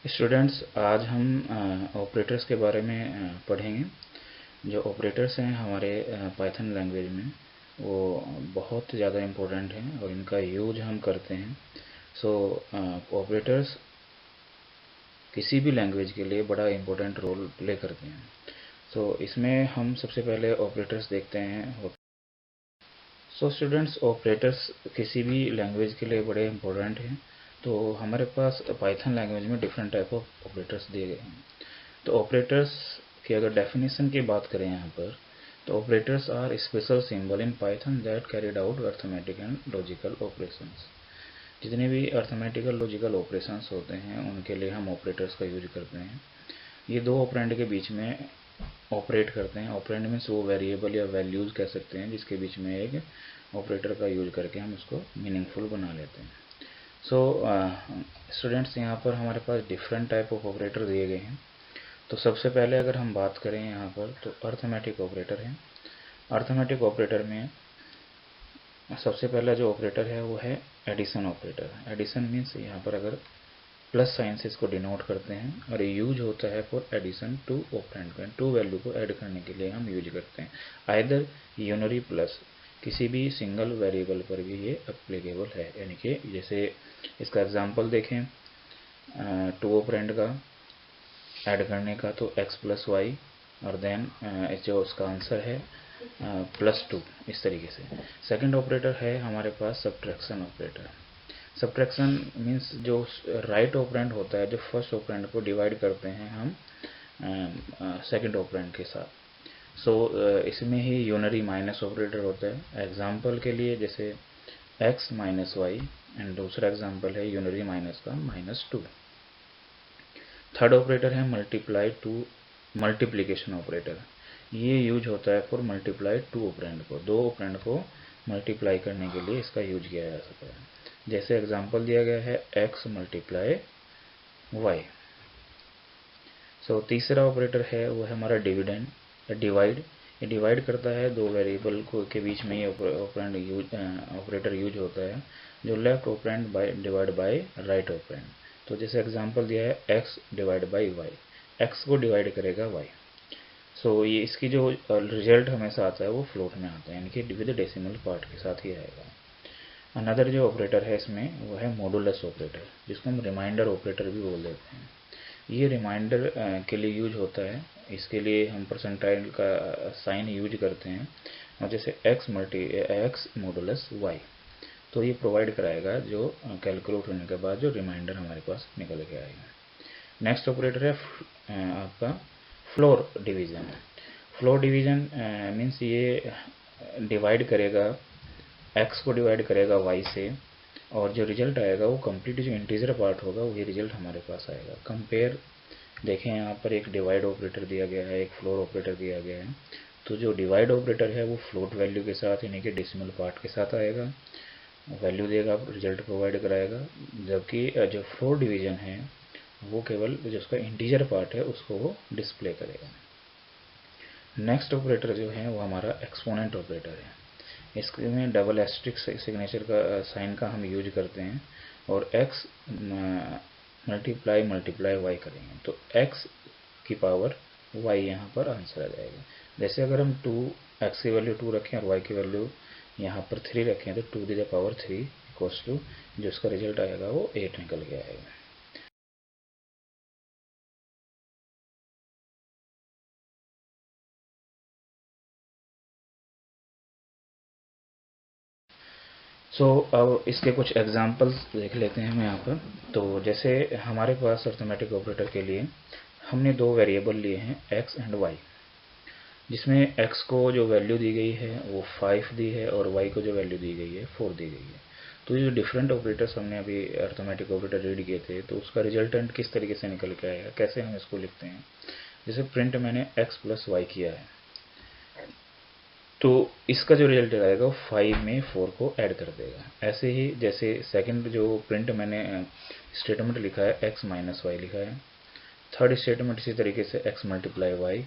Students, आज हम operators के बारे में पढ़ेंगे। जो ऑपरेटर्स हैं हमारे पाइथन लैंग्वेज में वो बहुत ज़्यादा इम्पोर्टेंट हैं और इनका यूज हम करते हैं। सो ऑपरेटर्स किसी भी लैंग्वेज के लिए बड़ा इम्पोर्टेंट रोल प्ले करते हैं। सो इसमें हम सबसे पहले ऑपरेटर्स देखते हैं। सो स्टूडेंट्स, ऑपरेटर्स किसी भी लैंग्वेज के लिए बड़े इम्पोर्टेंट हैं। तो हमारे पास पाइथन लैंग्वेज में डिफरेंट टाइप ऑफ ऑपरेटर्स दिए गए हैं। तो ऑपरेटर्स की अगर डेफिनेशन की बात करें यहाँ पर, तो operators are special symbol in Python that carried out arithmetic and logical operations. जितने भी अर्थमेटिकल लॉजिकल ऑपरेशंस होते हैं उनके लिए हम ऑपरेटर्स का यूज करते हैं। ये दो ऑपरेंड के बीच में ऑपरेट करते हैं। ऑपरेंड मीन्स वो वेरिएबल या वैल्यूज कह सकते हैं जिसके बीच में एक ऑपरेटर का यूज करके हम उसको मीनिंगफुल बना लेते हैं। सो स्टूडेंट्स, यहाँ पर हमारे पास डिफरेंट टाइप ऑफ ऑपरेटर दिए गए हैं। तो सबसे पहले अगर हम बात करें यहाँ पर, तो अर्थमेटिक ऑपरेटर है। अर्थमेटिक ऑपरेटर में सबसे पहला जो ऑपरेटर है वो है एडिशन ऑपरेटर। एडिशन मीन्स यहाँ पर अगर प्लस साइन से इसको डिनोट करते हैं और ये यूज होता है फॉर एडिशन टू ऑपरेंड को, टू वैल्यू को ऐड करने के लिए हम यूज करते हैं। आइदर यूनरी प्लस, किसी भी सिंगल वेरिएबल पर भी ये एप्लीकेबल है। यानी कि जैसे इसका एग्जांपल देखें टू ऑपरेंड का ऐड करने का, तो x प्लस वाई और देन जो उसका आंसर है +2, इस तरीके से। सेकंड ऑपरेटर है हमारे पास सब्ट्रैक्शन ऑपरेटर। सब्ट्रैक्शन मीन्स जो राइट ऑपरेंड होता है, जो फर्स्ट ऑपरेंड को डिवाइड करते हैं हम सेकंड ऑपरेंड के साथ। सो इसमें ही यूनरी माइनस ऑपरेटर होता है। एग्जाम्पल के लिए जैसे x माइनस वाई, एंड दूसरा एग्जाम्पल है यूनरी माइनस का -2। थर्ड ऑपरेटर है मल्टीप्लाई टू मल्टीप्लिकेशन ऑपरेटर। ये यूज होता है फॉर मल्टीप्लाई टू ऑपरेंड को, दो ऑपरेंड को मल्टीप्लाई करने के लिए इसका यूज किया जा सकता है। जैसे एग्जांपल दिया गया है x मल्टीप्लाई वाई। सो तीसरा ऑपरेटर है वो है हमारा डिवाइड। ये डिवाइड करता है दो वेरिएबल को के बीच में ये ऑपरेटर यूज होता है, जो left operand by divide by right operand. तो जैसे एग्जांपल दिया है x divide by y, x को डिवाइड करेगा y। सो ये इसकी जो रिजल्ट हमेशा आता है वो फ्लोट में आता है, यानी कि विद डेसिमल पार्ट के साथ ही आएगा। अनदर जो ऑपरेटर है इसमें वो है मॉडुलस ऑपरेटर, जिसको हम रिमाइंडर ऑपरेटर भी बोल देते हैं। ये रिमाइंडर के लिए यूज होता है। इसके लिए हम परसेंटाइल का साइन यूज करते हैं, और जैसे x मॉडुलस y, तो ये प्रोवाइड कराएगा जो कैलकुलेट होने के बाद जो रिमाइंडर हमारे पास निकल के आएगा। नेक्स्ट ऑपरेटर है आपका floor division. Floor division means ये डिवाइड करेगा, x को डिवाइड करेगा y से, और जो रिजल्ट आएगा वो कंप्लीट जो इंटीजर पार्ट होगा वही रिजल्ट हमारे पास आएगा। कंपेयर देखें, यहाँ पर एक डिवाइड ऑपरेटर दिया गया है, एक फ्लोर ऑपरेटर दिया गया है। तो जो डिवाइड ऑपरेटर है वो फ्लोट वैल्यू के साथ, यानी कि डेसिमल पार्ट के साथ आएगा, वैल्यू देगा, रिजल्ट प्रोवाइड कराएगा। जबकि जो फ्लोर डिवीजन है वो केवल जो उसका इंटीजर पार्ट है उसको वो डिस्प्ले करेगा। नेक्स्ट ऑपरेटर जो है वो हमारा एक्सपोनेंट ऑपरेटर है। इसमें डबल एस्ट्रिक सिग्नेचर का साइन का हम यूज करते हैं, और x मल्टीप्लाई y करेंगे, तो x की पावर y यहाँ पर आंसर आ जाएगा। जैसे अगर हम x की वैल्यू 2 रखें और y की वैल्यू यहाँ पर 3 रखें, तो 2 की पावर 3 इक्वल्स टू जो उसका रिजल्ट आएगा वो 8 निकल के आएगा। अब इसके कुछ एग्जांपल्स देख लेते हैं हम यहाँ पर। तो जैसे हमारे पास अर्थमेटिक ऑपरेटर के लिए हमने दो वेरिएबल लिए हैं x एंड y, जिसमें x को जो वैल्यू दी गई है वो 5 दी है और y को जो वैल्यू दी गई है 4 दी गई है। तो ये जो डिफरेंट ऑपरेटर्स हमने अभी अर्थमेटिक ऑपरेटर रीड किए थे, तो उसका रिजल्टेंट किस तरीके से निकल के आएगा, कैसे हम इसको लिखते हैं। जैसे प्रिंट मैंने x प्लस वाई किया है, तो इसका जो रिजल्ट आएगा वो 5 में 4 को ऐड कर देगा। ऐसे ही जैसे सेकंड जो प्रिंट मैंने स्टेटमेंट लिखा है x माइनस वाई लिखा है, थर्ड स्टेटमेंट इसी तरीके से x मल्टीप्लाई वाई,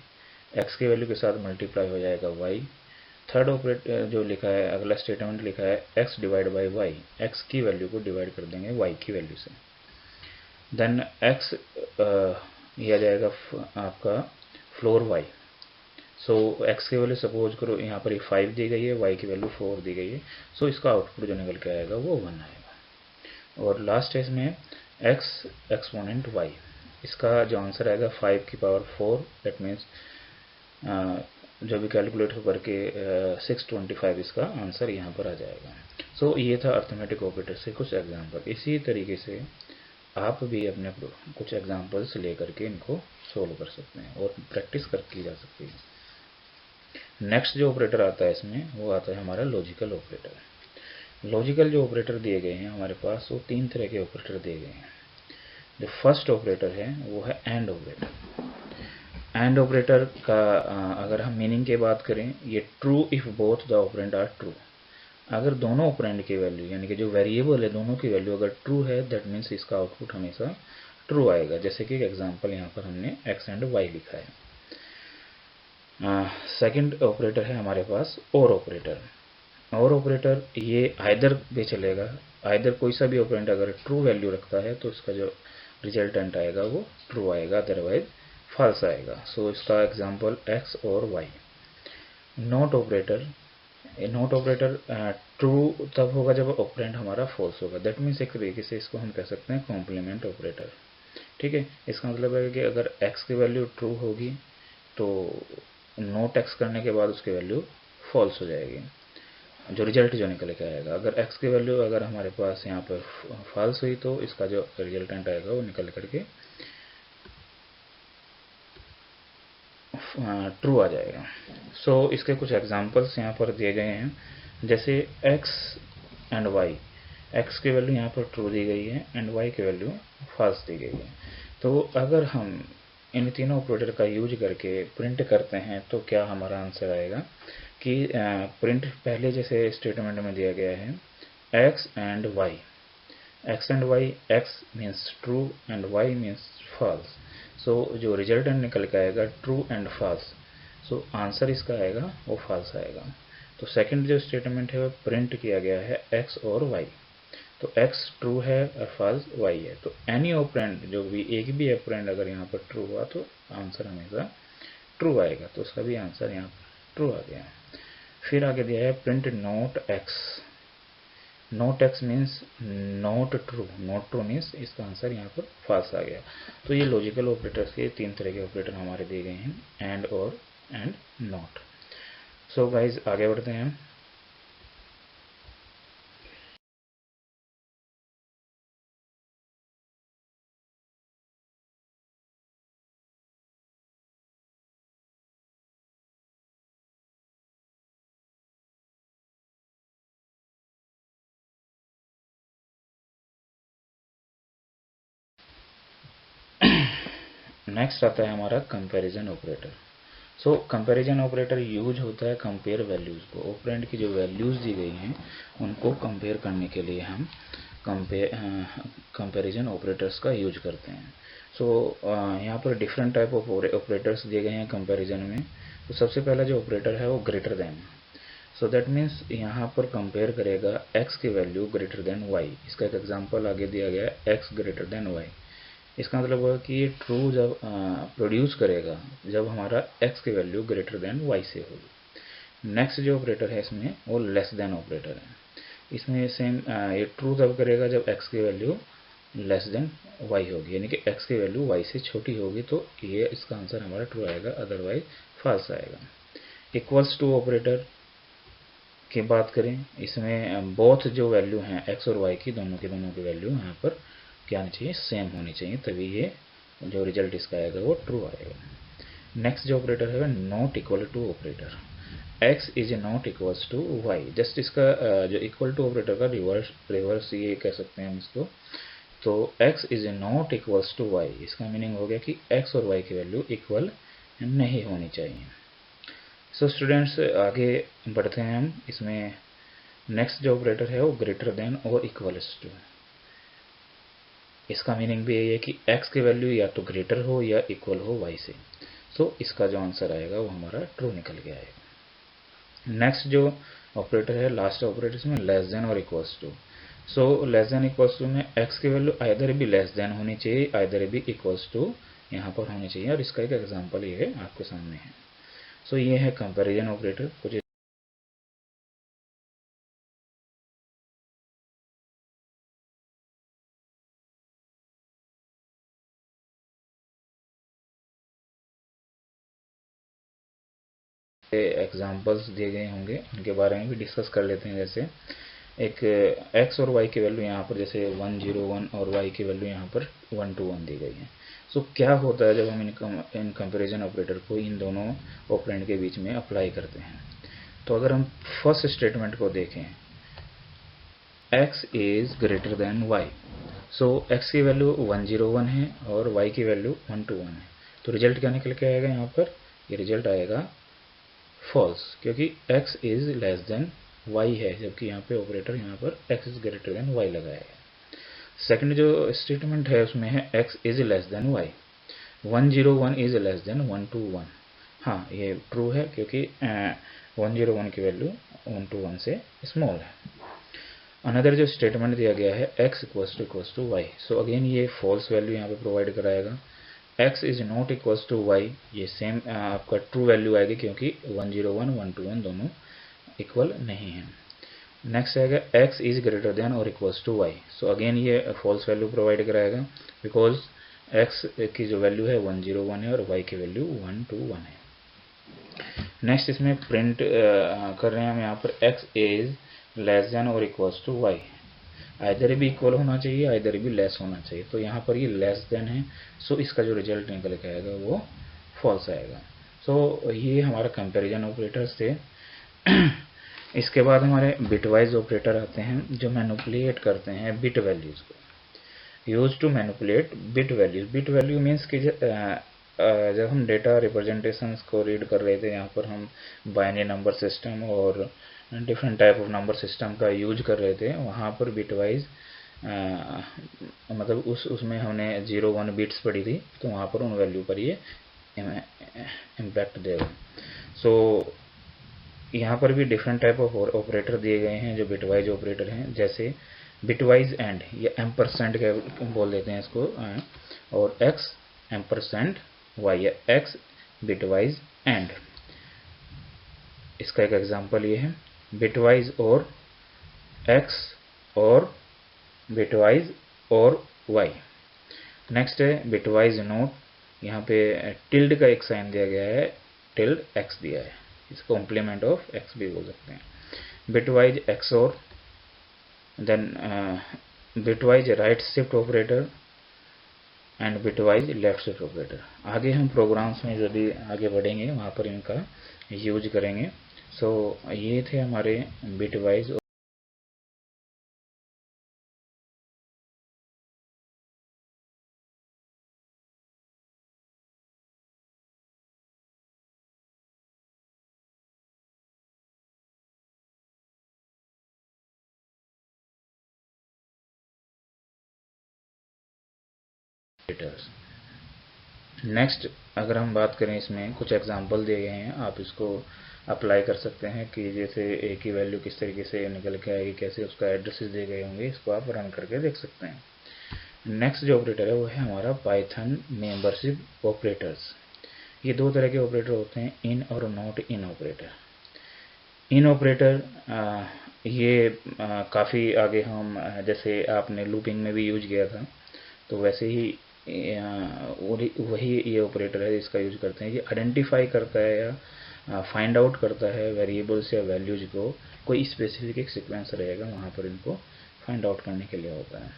x की वैल्यू के साथ मल्टीप्लाई हो जाएगा y। थर्ड ऑपरेट जो लिखा है, अगला स्टेटमेंट लिखा है x divide by y, x की वैल्यू को डिवाइड कर देंगे y की वैल्यू से। देन x यह आ जाएगा आपका फ्लोर y। सो x की वैल्यू सपोज करो यहाँ पर 5 दी गई है, y की वैल्यू 4 दी गई है, सो इसका आउटपुट जो निकल के आएगा वो 1 आएगा। और लास्ट है इसमें x एक्सपोनेंट y, इसका जो आंसर आएगा 5 की पावर 4, दैट मीन्स जो भी कैलकुलेट करके 625 इसका आंसर यहाँ पर आ जाएगा। सो ये था अर्थमेटिक ऑपरेटर से कुछ एग्जाम्पल। इसी तरीके से आप भी अपने कुछ एग्जाम्पल्स लेकर के इनको सोल्व कर सकते हैं और प्रैक्टिस कर की जा सकती है। नेक्स्ट जो ऑपरेटर आता है इसमें वो आता है हमारा लॉजिकल ऑपरेटर। लॉजिकल जो ऑपरेटर दिए गए हैं हमारे पास, वो 3 तरह के ऑपरेटर दिए गए हैं। जो फर्स्ट ऑपरेटर है वो है एंड ऑपरेटर। एंड ऑपरेटर का अगर हम मीनिंग की बात करें, ये true if both the operand are true. अगर दोनों ऑपरेंड की वैल्यू यानी कि जो वेरिएबल है दोनों की वैल्यू अगर ट्रू है, दैट मीन्स इसका आउटपुट हमेशा ट्रू आएगा। जैसे कि एग्जांपल यहाँ पर हमने x एंड y लिखा है। सेकंड ऑपरेटर है हमारे पास और ऑपरेटर। और ऑपरेटर ये आइदर भी चलेगा, आइदर कोई सा भी ऑपरेंड अगर ट्रू वैल्यू रखता है तो इसका जो रिजल्टेंट आएगा वो ट्रू आएगा, अदरवाइज फॉल्स आएगा। सो इसका एग्जांपल x और y। Not operator, not operator true तब होगा जब ऑपरेंड हमारा फॉल्स होगा। दैट मीन्स एक तरीके से इसको हम कह सकते हैं कॉम्प्लीमेंट ऑपरेटर। ठीक है, इसका मतलब है कि अगर x की वैल्यू ट्रू होगी तो नॉट x करने के बाद उसकी वैल्यू फॉल्स हो जाएगी, जो रिजल्ट जो निकल के आएगा। अगर x की वैल्यू अगर हमारे पास यहाँ पर फॉल्स हुई तो इसका जो रिजल्टेंट आएगा वो निकल करके ट्रू आ जाएगा। सो इसके कुछ एग्जांपल्स यहाँ पर दिए गए हैं, जैसे x एंड y। x की वैल्यू यहाँ पर ट्रू दी गई है एंड y की वैल्यू फॉल्स दी गई है। तो अगर हम इन तीनों ऑपरेटर का यूज करके प्रिंट करते हैं तो क्या हमारा आंसर आएगा कि प्रिंट पहले जैसे स्टेटमेंट में दिया गया है x and y। x and y, x means true and y means false. So जो रिजल्टेंट निकल के आएगा true and false, so answer इसका आएगा वो फॉल्स आएगा। तो सेकंड जो स्टेटमेंट है वो प्रिंट किया गया है x और y। तो x ट्रू है और फॉल्स y है। तो एनी ऑपरेंड जो भी एक भी ऑपरेंड अगर यहाँ पर ट्रू हुआ तो आंसर हमेशा ट्रू आएगा। तो उसका भी आंसर यहाँ पर ट्रू आ गया। फिर आगे दिया है print not x। Not x means not true, not true means इसका आंसर यहाँ पर फॉल्स आ गया। तो ये लॉजिकल ऑपरेटर्स के 3 तरह के ऑपरेटर हमारे दिए गए हैं, एंड और एंड नॉट। सो गाइज आगे बढ़ते हैं हम। नेक्स्ट आता है हमारा कंपैरिजन ऑपरेटर। सो कंपैरिजन ऑपरेटर यूज होता है कंपेयर वैल्यूज को। ऑपरेंड की जो वैल्यूज दी गई हैं उनको कंपेयर करने के लिए हम कंपैरिजन ऑपरेटर्स का यूज करते हैं। सो यहाँ पर डिफरेंट टाइप ऑफ ऑपरेटर्स दिए गए हैं कंपैरिजन में। तो सबसे पहला जो ऑपरेटर है वो greater than. So that means यहाँ पर कंपेयर करेगा x की वैल्यू ग्रेटर देन y। इसका एक एग्जांपल आगे दिया गया है x ग्रेटर देन y। इसका मतलब हुआ कि ये ट्रू जब प्रोड्यूस करेगा जब हमारा x की वैल्यू ग्रेटर देन y से होगी। नेक्स्ट जो ऑपरेटर है इसमें वो लेस देन ऑपरेटर है। इसमें सेम ये ट्रू तब करेगा जब x की वैल्यू लेस देन y होगी, यानी कि x की वैल्यू y से छोटी होगी तो ये इसका आंसर हमारा ट्रू आएगा, अदरवाइज फॉल्स आएगा। इक्वल्स टू ऑपरेटर की बात करें, इसमें बोथ जो वैल्यू हैं x और y की दोनों की वैल्यू यहाँ पर क्या होनी चाहिए, सेम होनी चाहिए, तभी ये जो रिजल्ट इसका आएगा वो ट्रू आएगा। नेक्स्ट जो ऑपरेटर है not equal to operator. x is not equals to y। Just इसका जो इक्वल टू ऑपरेटर का रिवर्स ये कह सकते हैं हम इसको। तो x is not equals to y, इसका मीनिंग हो गया कि x और y की वैल्यू इक्वल नहीं होनी चाहिए। सो स्टूडेंट्स आगे बढ़ते हैं हम। इसमें नेक्स्ट जो ऑपरेटर है वो ग्रेटर देन और इक्वल्स टू। इसका मीनिंग भी यही है कि x की वैल्यू या तो ग्रेटर हो या इक्वल हो y से। सो इसका जो आंसर आएगा वो हमारा ट्रू निकल के आएगा। नेक्स्ट जो ऑपरेटर है लास्ट ऑपरेटर इसमें लेस देन और equals to. So less than equals to में x की वैल्यू आइदर भी लेस देन होनी चाहिए, आइदर भी इक्वल्स टू यहाँ पर होनी चाहिए, और इसका एक एग्जांपल ये है आपके सामने है। सो ये है कंपैरिजन ऑपरेटर। कुछ एग्जांपल्स दिए गए होंगे, उनके बारे में भी डिस्कस कर लेते हैं। जैसे एक x और y की वैल्यू यहाँ पर जैसे 1 0 1 और y की वैल्यू यहाँ पर 1 2 1 दी गई है। सो क्या होता है जब हम इन कंपैरिजन ऑपरेटर को इन दोनों ऑपरेंड के बीच में अप्लाई करते हैं। तो अगर हम फर्स्ट स्टेटमेंट को देखें, x is greater then y, so x की वैल्यू 1 0 1 है और y की वैल्यू 1 2 1 है। तो रिजल्ट क्या निकल के आएगा यहाँ पर? ये रिजल्ट आएगा फॉल्स, क्योंकि x is less than y है, जबकि यहाँ पे ऑपरेटर यहाँ पर x is greater then y लगाया है। सेकंड जो स्टेटमेंट है उसमें है x is less than y, 1 0 1 is less than 1 2 1। हाँ, ये ट्रू है क्योंकि 1 0 1 की वैल्यू 1 2 1 से स्मॉल है। अनदर जो स्टेटमेंट दिया गया है x equals to y, so again ये फॉल्स वैल्यू यहाँ पे प्रोवाइड कराएगा। x is not equals to y, ये सेम आपका ट्रू वैल्यू आएगी क्योंकि 1 0 1 1 2 1 दोनों इक्वल नहीं है। नेक्स्ट आएगा x इज ग्रेटर देन और equals to y, so again ये फॉल्स वैल्यू प्रोवाइड कराएगा बिकॉज x की जो वैल्यू है 1 0 1 है और y की वैल्यू 1 2 1 है। नेक्स्ट इसमें प्रिंट कर रहे हैं हम यहाँ पर x इज लेस देन और इक्वल्स टू y, आइदर भी इक्वल होना चाहिए, आइदर भी लेस होना चाहिए। तो यहाँ पर ये लेस देन है, सो इसका जो रिजल्ट निकल के आएगा वो फॉल्स आएगा। सो ये हमारा कंपैरिजन ऑपरेटर्स थे। इसके बाद हमारे बिटवाइज ऑपरेटर आते हैं जो मैनिपुलेट करते हैं बिट वैल्यूज को, use to manipulate bit values. Bit value means कि जब हम डेटा रिप्रेजेंटेशंस को रीड कर रहे थे, यहाँ पर हम बाइनरी नंबर सिस्टम और different type of number system का यूज कर रहे थे, वहाँ पर बिटवाइज मतलब उसमें हमने 0 1 बिट्स पढ़ी थी, तो वहाँ पर उन वैल्यू पर ये इम्पैक्ट देगा। सो यहाँ पर भी डिफरेंट टाइप ऑफ ऑपरेटर दिए गए हैं जो बिटवाइज ऑपरेटर हैं, जैसे बिटवाइज एंड या एम्परसेंड के बोल देते हैं इसको, और x एम्परसेंड y या x बिटवाइज एंड। इसका एक एग्जांपल ये है बिटवाइज और x और बिटवाइज और y। नेक्स्ट है बिटवाइज नोट, यहाँ पे टिल्ड का एक साइन दिया गया है, टिल्ड x दिया है, इसको कॉम्प्लीमेंट ऑफ x भी बोल सकते हैं। Bitwise XOR, then bitwise right shift operator and bitwise left shift operator. आगे हम प्रोग्राम्स में यदि आगे बढ़ेंगे वहाँ पर इनका यूज करेंगे। सो ये थे हमारे बिटवाइज ऑपरेटर्स। नेक्स्ट अगर हम बात करें, इसमें कुछ एग्जांपल दिए गए हैं, आप इसको अप्लाई कर सकते हैं कि जैसे ए की वैल्यू किस तरीके से निकल के आएगी, कैसे उसका एड्रेसेस दिए गए होंगे, इसको आप रन करके देख सकते हैं। नेक्स्ट जो ऑपरेटर है वो है हमारा पाइथन मेंबरशिप ऑपरेटर्स। ये दो तरह के ऑपरेटर होते हैं, इन और not in operator. In operator ये काफ़ी आगे हम जैसे आपने लूपिंग में भी यूज किया था, तो वैसे ही वही ये ऑपरेटर है इसका यूज करते हैं। ये आइडेंटिफाई करता है या फाइंड आउट करता है वेरिएबल्स या वैल्यूज को, कोई स्पेसिफिक एक सीक्वेंस रहेगा वहाँ पर इनको फाइंड आउट करने के लिए होता है।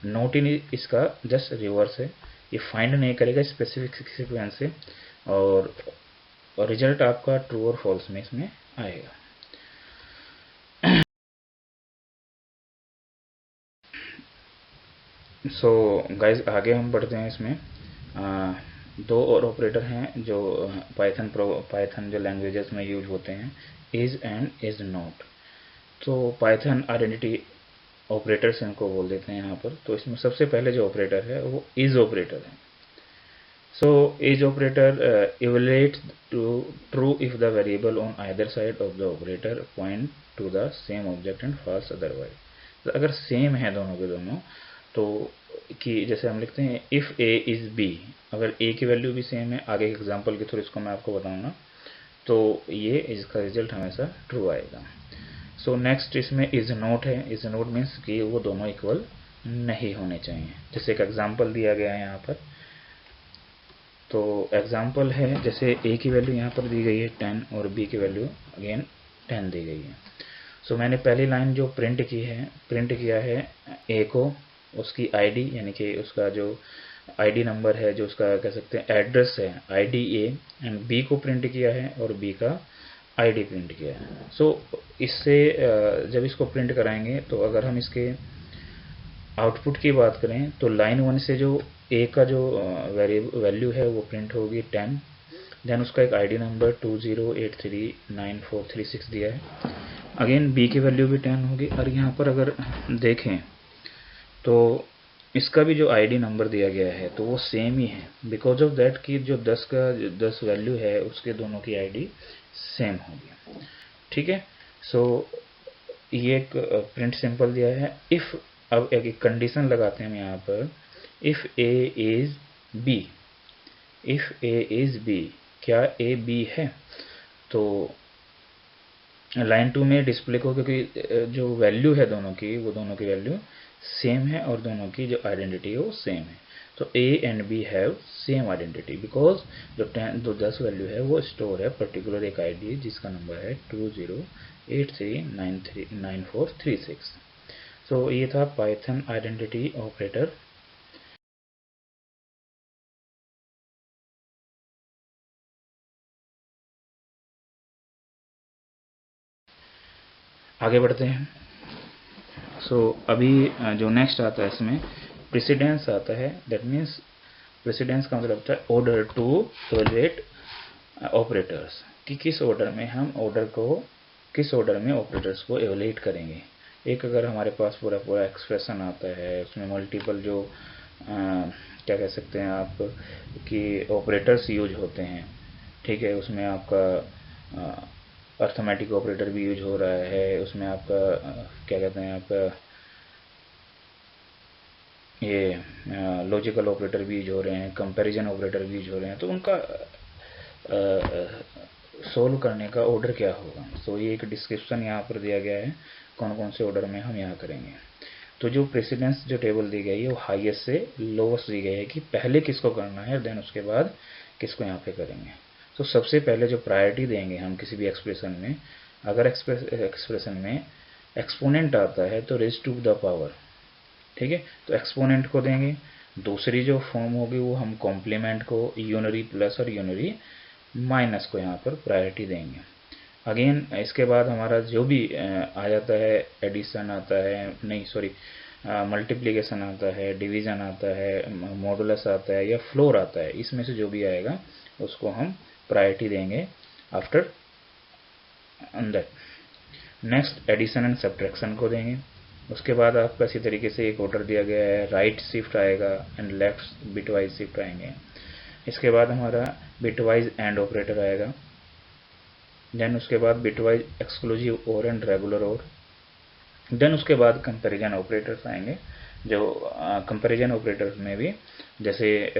नॉट इन इसका जस्ट रिवर्स है, ये फाइंड नहीं करेगा स्पेसिफिक सीक्वेंस से, और रिजल्ट आपका ट्रू और फॉल्स में इसमें आएगा। सो गाइज आगे हम बढ़ते हैं। इसमें दो और ऑपरेटर हैं जो पाइथन जो लैंग्वेजेस में यूज होते हैं, इज एंड इज नॉट। तो पाइथन आइडेंटिटी ऑपरेटर्स इनको बोल देते हैं यहाँ पर। तो इसमें सबसे पहले जो ऑपरेटर है वो इज ऑपरेटर है। So is operator evaluates to true if the variable on either side of the operator point to the same object and false otherwise. अगर सेम है दोनों के दोनों, तो कि जैसे हम लिखते हैं इफ़ ए इज़ बी, अगर ए की वैल्यू भी सेम है, आगे एग्जांपल के थ्रू इसको मैं आपको बताऊंगा, तो ये इसका रिजल्ट हमेशा ट्रू आएगा। सो नेक्स्ट इसमें इज नॉट है। इज नॉट मीन्स कि वो दोनों इक्वल नहीं होने चाहिए। जैसे एक एग्जांपल दिया गया है यहाँ पर, तो एग्जांपल है जैसे ए की वैल्यू यहाँ पर दी गई है 10 और बी की वैल्यू अगेन 10 दी गई है। सो मैंने पहली लाइन जो प्रिंट किया है ए को, उसकी आईडी यानी कि उसका जो आईडी नंबर है, जो उसका कह सकते हैं एड्रेस है, आईडी ए, एंड बी को प्रिंट किया है और बी का आईडी प्रिंट किया है। सो इससे जब इसको प्रिंट कराएंगे तो अगर हम इसके आउटपुट की बात करें तो लाइन 1 से जो ए का जो वैल्यू है वो प्रिंट होगी 10, देन उसका एक आईडी नंबर 20839436 दिया है। अगेन बी की वैल्यू भी 10 होगी, और यहाँ पर अगर देखें तो इसका भी जो आईडी नंबर दिया गया है तो वो सेम ही है, बिकॉज ऑफ दैट कि जो 10 वैल्यू है उसके दोनों की आईडी सेम होगी। ठीक है, सो ये एक प्रिंट सिंपल दिया है। इफ अब एक कंडीशन लगाते हैं हम यहाँ पर, if A is B, if A is B, क्या ए बी है? तो लाइन 2 में डिस्प्ले को, क्योंकि जो वैल्यू है दोनों की, वो दोनों की वैल्यू सेम है और दोनों की जो आइडेंटिटी है वो सेम है। तो A and B have same identity, because जो 10 वैल्यू है वो स्टोर है पर्टिकुलर एक आईडी जिसका नंबर है 2083939436। सो ये था पाइथन आइडेंटिटी ऑपरेटर। आगे बढ़ते हैं। सो अभी जो नेक्स्ट आता है इसमें प्रेसिडेंस आता है। दैट मीन्स प्रेसिडेंस का मतलब होता है ऑर्डर टू इवैल्यूएट ऑपरेटर्स, कि किस ऑर्डर में हम किस ऑर्डर में ऑपरेटर्स को इवैल्यूएट करेंगे। एक अगर हमारे पास पूरा एक्सप्रेशन आता है, उसमें मल्टीपल जो क्या कह सकते हैं आप कि ऑपरेटर्स यूज होते हैं, ठीक है, उसमें आपका अर्थमेटिक ऑपरेटर भी यूज हो रहा है, उसमें आपका क्या कहते हैं आपका ये लॉजिकल ऑपरेटर भी यूज हो रहे हैं, कंपैरिजन ऑपरेटर भी यूज हो रहे हैं, तो उनका सोल्व करने का ऑर्डर क्या होगा। तो ये एक डिस्क्रिप्शन यहाँ पर दिया गया है कौन कौन से ऑर्डर में हम यहाँ करेंगे। तो जो प्रेसिडेंस जो टेबल दी गई है वो हाईएस्ट से लोवेस्ट दी गई है कि पहले किसको करना है, देन उसके बाद किसको यहाँ पे करेंगे। तो सबसे पहले जो प्रायोरिटी देंगे हम किसी भी एक्सप्रेशन में, अगर एक्सप्रेशन में एक्सपोनेंट आता है तो रेज टू द पावर, ठीक है, तो एक्सपोनेंट को देंगे। दूसरी जो फॉर्म होगी वो हम कॉम्प्लीमेंट को, यूनरी प्लस और यूनरी माइनस को यहाँ पर प्रायोरिटी देंगे। अगेन इसके बाद हमारा जो भी आ जाता है, एडिशन आता है, नहीं सॉरी मल्टीप्लिकेशन आता है, डिवीजन आता है, मॉडुलस आता है या फ्लोर आता है, इसमें से जो भी आएगा उसको हम प्रायोरिटी देंगे after that. Next addition and subtraction को देंगे। उसके बाद आपका इसी तरीके से एक ऑर्डर दिया गया है, राइट शिफ्ट आएगा एंड लेफ्ट बिटवाइज शिफ्ट आएंगे। इसके बाद हमारा बिटवाइज एंड ऑपरेटर आएगा, देन उसके बाद बिटवाइज एक्सक्लूसिव और एंड रेगुलर और, देन उसके बाद कंपैरिजन ऑपरेटर्स आएंगे। जो कंपैरिजन ऑपरेटर्स में भी जैसे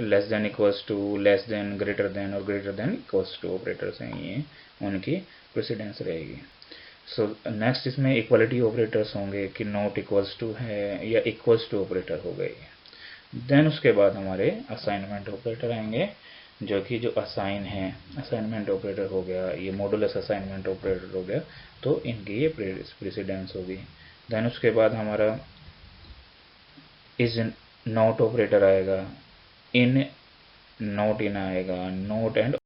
less than equals to, less than, greater than और greater than equals to operators हैं, ये उनकी प्रेसिडेंस रहेगी। सो नेक्स्ट इसमें इक्वलिटी ऑपरेटर्स होंगे कि नॉट इक्वल्स टू है या इक्वल्स टू ऑपरेटर हो गए। देन उसके बाद हमारे असाइनमेंट ऑपरेटर आएंगे, जो कि जो असाइन है, असाइनमेंट ऑपरेटर हो गया, ये मॉडुलस असाइनमेंट ऑपरेटर हो गया, तो इनकी ये प्रेसिडेंस होगी। देन उसके बाद हमारा इज नॉट ऑपरेटर आएगा, इन नॉट इन आएगा, नॉट एंड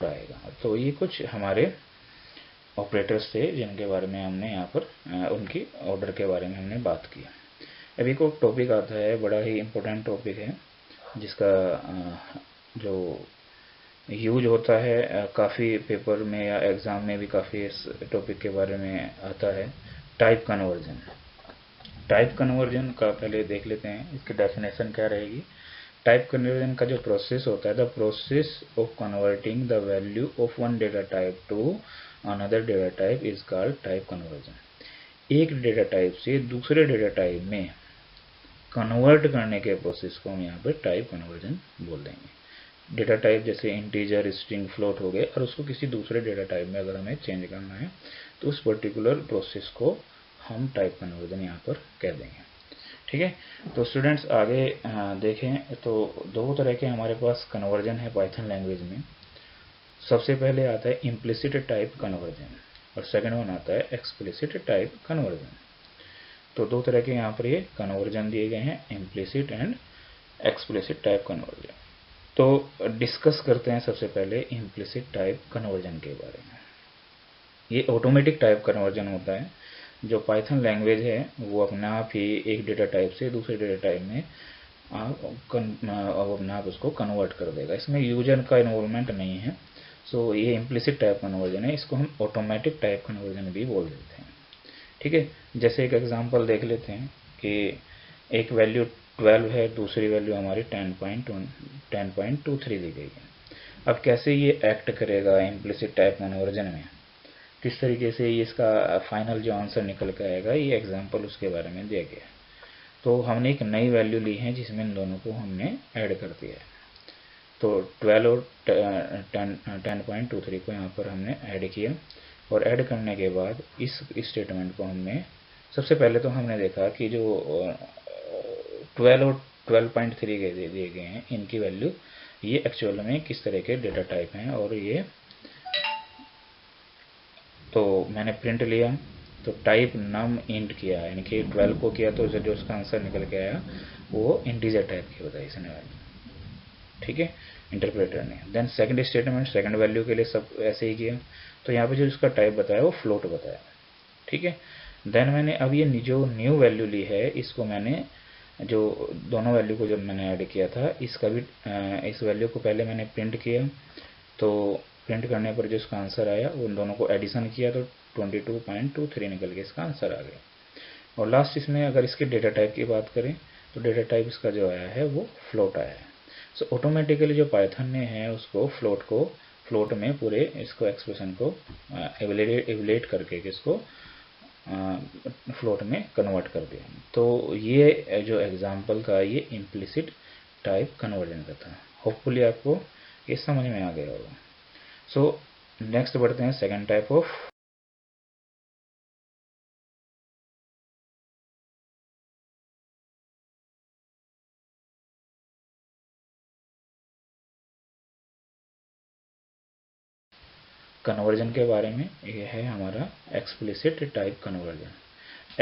आएगा। तो ये कुछ हमारे ऑपरेटर्स थे जिनके बारे में हमने यहाँ पर उनकी ऑर्डर के बारे में हमने बात की। अभी को टॉपिक आता है, बड़ा ही इम्पोर्टेंट टॉपिक है, जिसका जो यूज होता है काफ़ी पेपर में या एग्ज़ाम में भी काफ़ी इस टॉपिक के बारे में आता है, टाइप कन्वर्जन। टाइप कन्वर्जन का पहले देख लेते हैं, इसकी डेफिनेशन क्या रहेगी। टाइप कन्वर्जन का जो प्रोसेस होता है, the process of converting the value of one data type two another data type is called type conversion. एक डेटा टाइप से दूसरे डेटा टाइप में कन्वर्ट करने के प्रोसेस को हम यहाँ पर टाइप कन्वर्जन बोल देंगे। डेटा टाइप जैसे इंटीजर, स्ट्रिंग, फ्लोट हो गए, और उसको किसी दूसरे डेटा टाइप में अगर हमें चेंज करना है तो उस पर्टिकुलर प्रोसेस को हम टाइप कन्वर्जन यहाँ पर कह देंगे। ठीक है, तो स्टूडेंट्स आगे देखें तो दो तरह के हमारे पास कन्वर्जन है पाइथन लैंग्वेज में। सबसे पहले आता है इम्प्लिसिट टाइप कन्वर्जन और सेकंड वन आता है एक्सप्लिसिट टाइप कन्वर्जन। तो दो तरह के यहाँ पर ये कन्वर्जन दिए गए हैं, implicit and explicit type conversion. तो डिस्कस करते हैं सबसे पहले इम्प्लिसिट टाइप कन्वर्जन के बारे में। ये ऑटोमेटिक टाइप कन्वर्जन होता है। जो पाइथन लैंग्वेज है वो अपने आप ही एक डेटा टाइप से दूसरे डेटा टाइप में अपने आप उसको कन्वर्ट कर देगा, इसमें यूजर का इन्वॉल्वमेंट नहीं है। सो ये इम्प्लिसिट टाइप कन्वर्जन है, इसको हम ऑटोमेटिक टाइप कन्वर्जन भी बोल देते हैं। ठीक है, जैसे एक एग्जांपल देख लेते हैं कि एक वैल्यू 12 है, दूसरी वैल्यू हमारी 10.23 दी गई है। अब कैसे ये एक्ट करेगा इम्प्लिसिट टाइप कन्वर्जन में, किस तरीके से इसका फाइनल जो आंसर निकल के आएगा, ये एग्जांपल उसके बारे में दिया गया है। तो हमने एक नई वैल्यू ली है जिसमें इन दोनों को हमने ऐड कर दिया है। तो 12 और 10.23 को यहाँ पर हमने ऐड किया, और ऐड करने के बाद इस स्टेटमेंट को हमने सबसे पहले तो हमने देखा कि जो 12 और 12.3 के दिए गए हैं, इनकी वैल्यू ये एक्चुअल में किस तरह के डेटा टाइप हैं, और ये तो मैंने प्रिंट लिया तो टाइप नम इंट किया, यानी कि 12 को किया तो जो उसका आंसर निकल के आया वो इंटीजर टाइप की बताई इसने वैल्यू। ठीक है, इंटरप्रेटर ने। Then second statement, second value के लिए सब ऐसे ही किया, तो यहाँ पे जो इसका टाइप बताया वो फ्लोट बताया। ठीक है, देन मैंने अब ये जो न्यू वैल्यू ली है, इसको मैंने जो दोनों वैल्यू को जब मैंने ऐड किया था, इसका भी इस वैल्यू को पहले मैंने प्रिंट किया, तो प्रिंट करने पर जो इसका आंसर आया उन दोनों को एडिशन किया तो 22.23 निकल के इसका आंसर आ गया। और लास्ट इसमें अगर इसके डेटा टाइप की बात करें तो डेटा टाइप इसका जो आया है वो फ्लोट आया है। सो ऑटोमेटिकली जो पाइथन ने है उसको फ्लोट में पूरे इसको एक्सप्रेशन को एवलेट करके इसको फ्लोट में कन्वर्ट कर दिया। तो ये जो एग्जांपल का ये इम्प्लिसिट टाइप कन्वर्जन का था। होपफुली आपको ये समझ में आ गया होगा। सो नेक्स्ट बढ़ते हैं सेकंड टाइप ऑफ कन्वर्जन के बारे में। ये है हमारा explicit type conversion.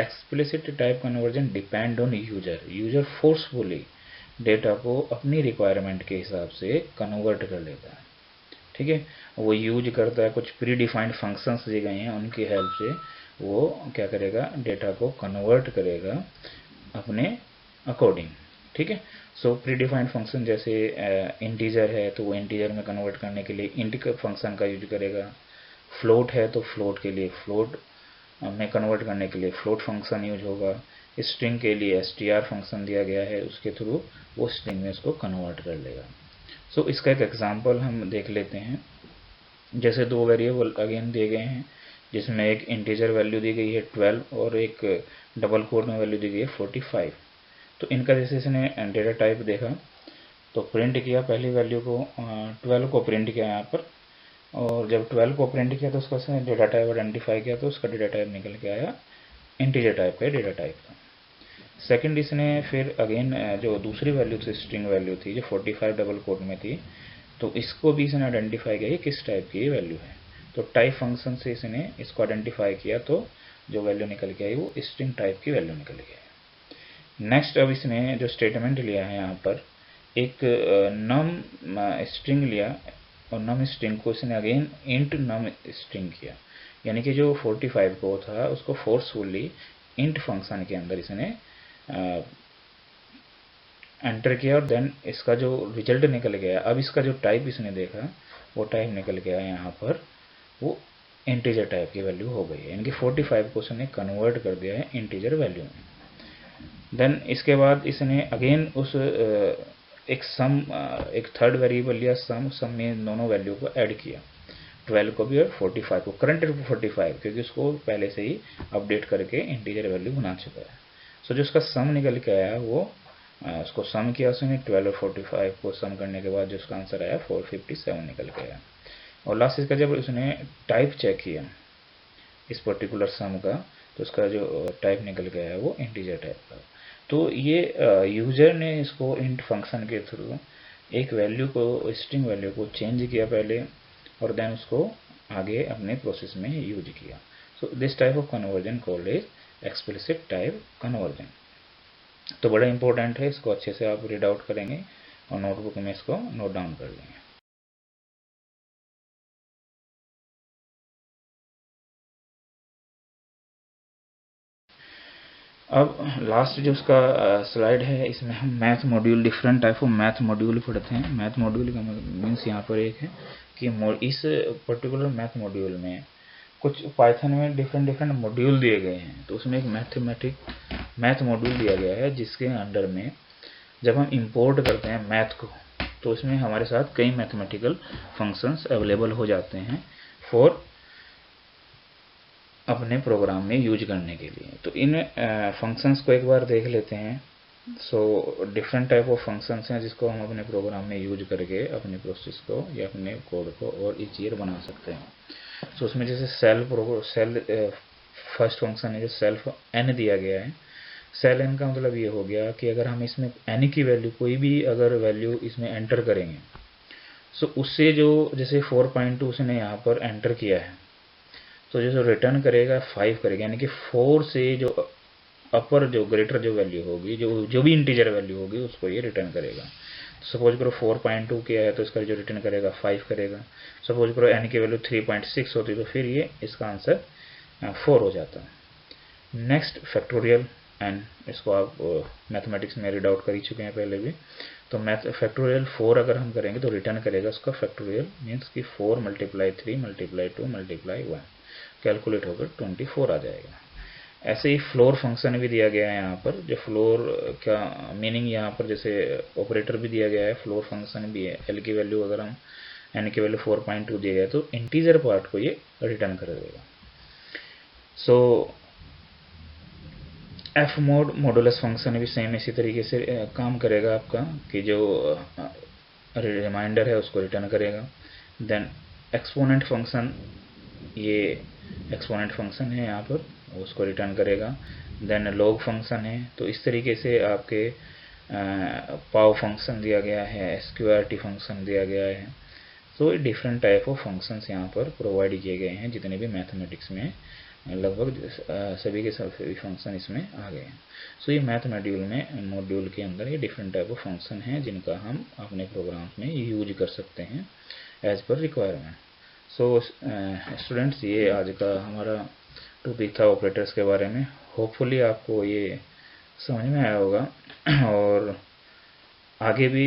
Explicit type conversion depend on user forcefully data को अपनी रिक्वायरमेंट के हिसाब से कन्वर्ट कर लेता है। ठीक है, वो यूज करता है, कुछ प्री डिफाइंड फंक्शंस दिए गए हैं उनकी हेल्प से वो क्या करेगा, डेटा को कन्वर्ट करेगा अपने अकॉर्डिंग। ठीक है, सो प्री डिफाइंड फंक्शन जैसे इंटीजर है तो वो इंटीजर में कन्वर्ट करने के लिए इंट फंक्शन का यूज करेगा। फ्लोट है तो फ्लोट के लिए फ्लोट में कन्वर्ट करने के लिए फ्लोट फंक्शन यूज होगा। स्ट्रिंग के लिए str फंक्शन दिया गया है, उसके थ्रू वो स्ट्रिंग में उसको कन्वर्ट कर लेगा। सो इसका एक एग्जांपल हम देख लेते हैं। जैसे दो वेरिएबल अगेन दिए गए हैं जिसमें एक इंटीजर वैल्यू दी गई है 12 और एक डबल कोट में वैल्यू दी गई है 45। तो इनका जैसे इसने डेटा टाइप देखा तो प्रिंट किया, पहली वैल्यू को 12 को प्रिंट किया यहाँ पर, और जब 12 को प्रिंट किया तो उसका उसने डेटा टाइप आइडेंटिफाई किया तो उसका डेटा टाइप निकल के आया इंटीजर टाइप का डेटा टाइप का। सेकंड इसने फिर अगेन जो दूसरी वैल्यू थी स्ट्रिंग वैल्यू थी जो 45 डबल कोट में थी, तो इसको भी इसने आइडेंटिफाई किया किस टाइप की वैल्यू है। तो टाइप फंक्शन से इसने इसको आइडेंटिफाई किया तो जो वैल्यू निकल के आई वो स्ट्रिंग टाइप की वैल्यू निकल के आई। नेक्स्ट अब इसने जो स्टेटमेंट लिया है यहाँ पर एक नम स्ट्रिंग लिया और नम स्ट्रिंग को इसने अगेन इंट नम स्ट्रिंग किया, यानी कि जो 45 को था उसको फोर्सफुली इंट फंक्शन के अंदर इसने एंटर किया और देन इसका जो रिजल्ट निकल गया, अब इसका जो टाइप इसने देखा वो टाइप निकल गया यहाँ पर वो इंटीजर टाइप की वैल्यू हो गई है, यानी कि 45 को उसने कन्वर्ट कर दिया है इंटीजर वैल्यू में। देन इसके बाद इसने अगेन उस एक थर्ड वेरिएबल लिया सम में दोनों वैल्यू को ऐड किया, 12 को भी और 45 को, करंट 45 क्योंकि उसको पहले से ही अपडेट करके इंटीजर वैल्यू बना चुका है। सो जो उसका सम निकल के आया वो उसको सम किया उसने 12 और 45 को सम करने के बाद जो उसका आंसर आया 457 निकल के आया। और लास्ट इसका जब उसने टाइप चेक किया इस पर्टिकुलर सम का तो उसका जो टाइप निकल के आया वो इंटीजर टाइप का। तो ये यूजर ने इसको इंट फंक्शन के थ्रू एक वैल्यू को, स्ट्रिंग वैल्यू को चेंज किया पहले और देन उसको आगे अपने प्रोसेस में यूज किया। So this type of conversion called is explicit type conversion. तो बड़ा इंपॉर्टेंट है, इसको अच्छे से आप रीड आउट करेंगे और नोटबुक में इसको नोट डाउन कर लेंगे। अब लास्ट जो उसका स्लाइड है इसमें हम math module, different type of math module पढ़ते हैं। मैथ मॉड्यूल का मीन्स यहाँ पर एक है कि इस पर्टिकुलर मैथ मॉड्यूल में कुछ पाइथन में डिफरेंट मॉड्यूल दिए गए हैं। तो उसमें एक मैथ मॉड्यूल दिया गया है जिसके अंडर में जब हम इंपोर्ट करते हैं मैथ को तो उसमें हमारे साथ कई मैथमेटिकल फंक्शंस अवेलेबल हो जाते हैं फॉर अपने प्रोग्राम में यूज करने के लिए। तो इन फंक्शंस को एक बार देख लेते हैं। So different type of functions हैं जिसको हम अपने प्रोग्राम में यूज करके अपने प्रोसेस को या अपने कोड को और ईजियर बना सकते हैं। सो उसमें जैसे सेल फर्स्ट फंक्शन है जो सेल्फ एन दिया गया है। सेल एन का मतलब ये हो गया कि अगर हम इसमें एन की वैल्यू, कोई भी अगर वैल्यू इसमें एंटर करेंगे सो उससे जो जैसे 4.2 उसने यहाँ पर एंटर किया है तो जो रिटर्न करेगा 5 करेगा, यानी कि 4 से जो अपर जो ग्रेटर जो वैल्यू होगी, जो भी इंटीजर वैल्यू होगी उसको ये रिटर्न करेगा। सपोज करो 4.2 किया है तो इसका जो रिटर्न करेगा 5 करेगा। सपोज करो एन की वैल्यू 3.6 होती तो फिर ये इसका आंसर 4 हो जाता। नेक्स्ट फैक्टोरियल एन, इसको आप मैथमेटिक्स में रीड आउट कर ही चुके हैं पहले भी। तो फैक्टोरियल 4 अगर हम करेंगे तो रिटर्न करेगा उसका फैक्टोरियल मीन्स कि 4 मल्टीप्लाई 3 मल्टीप्लाई 2 मल्टीप्लाई 1 कैलकुलेट होकर 24 आ जाएगा। ऐसे ही फ्लोर फंक्शन भी दिया गया है यहाँ पर। जो फ्लोर का मीनिंग यहाँ पर जैसे ऑपरेटर भी दिया गया है, फ्लोर फंक्शन भी है। एल की वैल्यू अगर हम एन की वैल्यू 4.2 दिया गया तो इंटीजर पार्ट को ये रिटर्न कर देगा। सो एफ मॉडुलस फंक्शन भी सेम इसी तरीके से काम करेगा आपका कि जो रिमाइंडर है उसको रिटर्न करेगा। देन एक्सपोनेंट फंक्शन, ये एक्सपोनेंट फंक्शन है यहाँ पर, उसको रिटर्न करेगा। देन लॉग फंक्शन है। तो इस तरीके से आपके पाव फंक्शन दिया गया है, स्क्वायर्टी फंक्शन दिया गया है। तो डिफरेंट टाइप ऑफ फंक्शंस यहाँ पर प्रोवाइड किए गए हैं। जितने भी मैथमेटिक्स में लगभग सभी के सभी फंक्शन इसमें आ गए हैं। सो ये मैथ मॉड्यूल के अंदर ये डिफरेंट टाइप ऑफ फंक्शन हैं जिनका हम अपने प्रोग्राम में यूज कर सकते हैं as per requirement. So students, ये आज का हमारा टॉपिक था ऑपरेटर्स के बारे में। होपफुली आपको ये समझ में आया होगा और आगे भी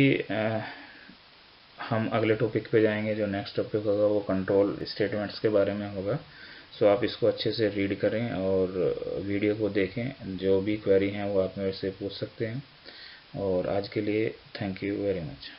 हम अगले टॉपिक पे जाएंगे। जो नेक्स्ट टॉपिक होगा वो कंट्रोल स्टेटमेंट्स के बारे में होगा। सो आप इसको अच्छे से रीड करें और वीडियो को देखें। जो भी क्वेरी हैं वो आप मेरे से पूछ सकते हैं। और आज के लिए थैंक यू वेरी मच।